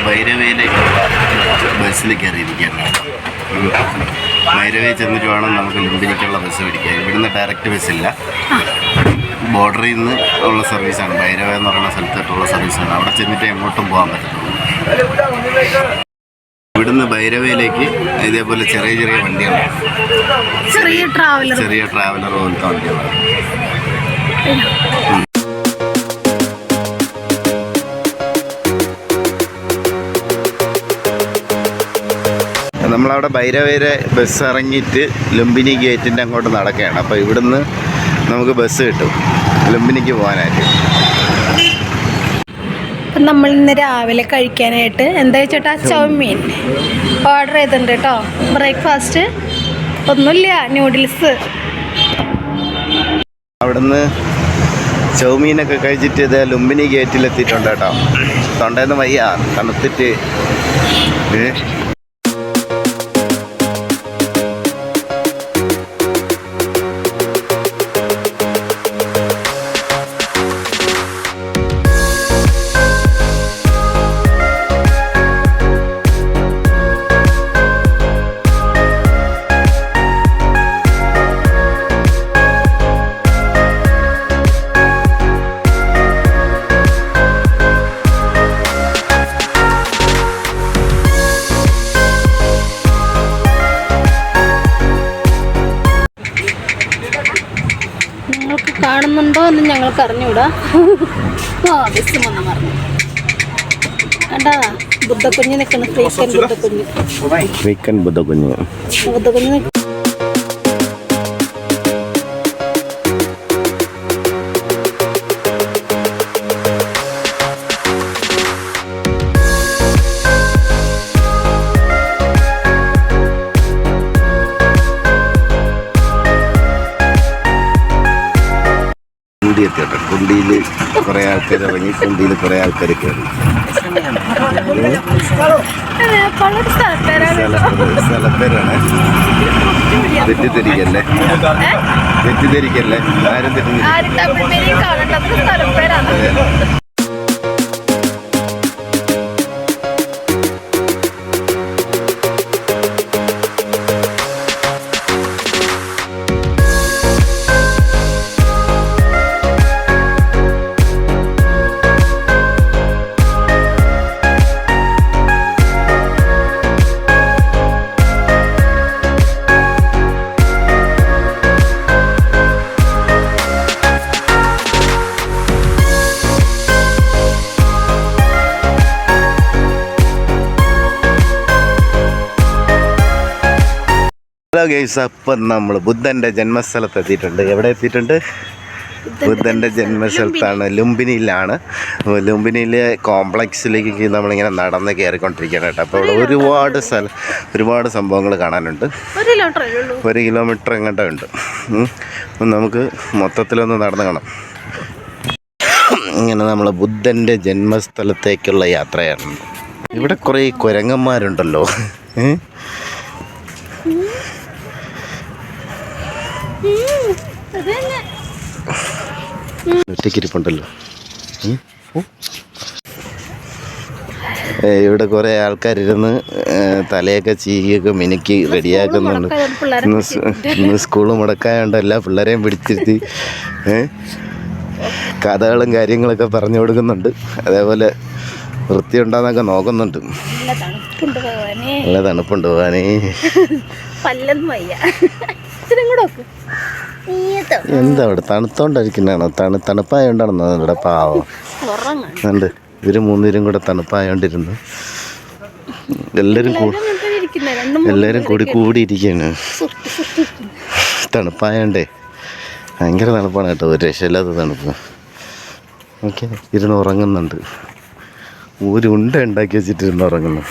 ഭൈരവയിലേക്കുള്ള ബസ്സിൽ കയറിയിരിക്കുകയാണ്. ഭൈരവയിൽ ചെന്നിട്ട് വേണം നമുക്ക് ലുംബിനിക്കുള്ള ബസ് പിടിക്കാൻ. ഇവിടുന്ന് ഡയറക്റ്റ് ബസ്സില്ല, ബോർഡറിൽ നിന്ന് ഉള്ള സർവീസാണ്. ഭൈരവ എന്ന് പറയുന്ന സ്ഥലത്തോട്ടുള്ള സർവീസാണ്. അവിടെ ചെന്നിട്ട് എങ്ങോട്ടും പോകാൻ പറ്റത്തുള്ളൂ. ഇവിടുന്ന് ഭൈരവയിലേക്ക് ഇതേപോലെ ചെറിയ ചെറിയ വണ്ടികളാണ്, ചെറിയ ട്രാവലർ പോലത്തെ വണ്ടികളാണ്. നമ്മളവിടെ ഭൈരവയിലെ ബസ് ഇറങ്ങിയിട്ട് ലുംബിനി ഗേറ്റിൻ്റെ അങ്ങോട്ട് നടക്കുകയാണ്. അപ്പോൾ ഇവിടുന്ന് നമുക്ക് ബസ് കിട്ടും ലുംബിനിക്ക് പോകാനായിട്ട്. നമ്മൾ ഇന്ന് രാവിലെ കഴിക്കാനായിട്ട് എന്താ ചേട്ടാ ചൗമീൻ ഓർഡർ ചെയ്തിട്ടുണ്ട് കേട്ടോ. ബ്രേക്ക്ഫാസ്റ്റ് ഒന്നുമില്ല, ന്യൂഡിൽസ്. അവിടുന്ന് ചൗമീനൊക്കെ കഴിച്ചിട്ട് ഇത് ലുംബിനി ഗേറ്റിലെത്തിയിട്ടുണ്ട് കേട്ടോ. തൊണ്ടേന്ന് വയ്യ, തണുത്തിട്ട്. കാണുന്നുണ്ടോ എന്ന് ഞങ്ങൾക്ക് അറിഞ്ഞൂടാ. ബസ് വന്ന് മറന്നു കണ്ടാ. ബുദ്ധക്കുഞ്ഞ് നിൽക്കുന്നു, ഫ്രീക്കൻ ബുദ്ധക്കുഞ്ഞ്. കുണ്ടിയിൽ കുറേ ആൾക്കാർ ഇറങ്ങി, കുണ്ടിയിൽ കുറേ ആൾക്കാർ കയറി. സ്ഥലപ്പേരാണ്. തെറ്റിദ്ധരിക്കല്ലേ, ആരും തെറ്റിദ്ധരിക്കല്ലേ. ഹലോ ഗൈസ്, അപ്പം നമ്മൾ ബുദ്ധൻ്റെ ജന്മസ്ഥലത്ത് എത്തിയിട്ടുണ്ട്. എവിടെ എത്തിയിട്ടുണ്ട്? ബുദ്ധൻ്റെ ജന്മസ്ഥലത്താണ്, ലുംബിനിയിലാണ്. ലുംബിനിയിലെ കോംപ്ലക്സിലേക്ക് നമ്മളിങ്ങനെ നടന്ന് കയറിക്കൊണ്ടിരിക്കുകയാണ് കേട്ടോ. അപ്പോൾ ഇവിടെ ഒരുപാട് സംഭവങ്ങൾ കാണാനുണ്ട്. 1 കിലോമീറ്റർ എങ്ങോട്ടും ഉണ്ട്. നമുക്ക് മൊത്തത്തിലൊന്ന് നടന്ന് കാണാം. ഇങ്ങനെ നമ്മൾ ബുദ്ധൻ്റെ ജന്മസ്ഥലത്തേക്കുള്ള യാത്രയാണ്. ഇവിടെ കുറേ കുരങ്ങന്മാരുണ്ടല്ലോ. ഒറ്റയ്ക്കിരിപ്പുണ്ടല്ലോ. ഇവിടെ കുറേ ആൾക്കാരിരുന്ന് തലയൊക്കെ ചീകിയൊക്കെ മിനുക്കി റെഡിയാക്കുന്നുണ്ട്. ഇന്ന് സ്കൂള് മുടക്കായോണ്ട് എല്ലാ പിള്ളേരെയും പിടിച്ചിരുത്തി കഥകളും കാര്യങ്ങളൊക്കെ പറഞ്ഞു കൊടുക്കുന്നുണ്ട്. അതേപോലെ വൃത്തിയുണ്ടാന്നൊക്കെ നോക്കുന്നുണ്ട്. നല്ല തണുപ്പുണ്ട് പോകാനേ. എന്താ ഇവിടെ തണുത്തോണ്ടിരിക്കുന്നതാണോ? തണുപ്പായോണ്ടാണെന്നോ ഇവിടെ പാവം ഉണ്ട്. ഇവര് 3 പേരും കൂടെ തണുപ്പായോണ്ടിരുന്നു. എല്ലാവരും കൂടിയിരിക്കുകയാണ്. തണുപ്പായോണ്ടേ ഭയങ്കര തണുപ്പാണ് കേട്ടോ. ഒരു രക്ഷയില്ലാത്ത തണുപ്പ്. ഓക്കെ, ഇരുന്ന് ഉറങ്ങുന്നുണ്ട്. ഒരു ഉണ്ട ഉണ്ടാക്കി വെച്ചിട്ടിരുന്ന് ഉറങ്ങുന്നു.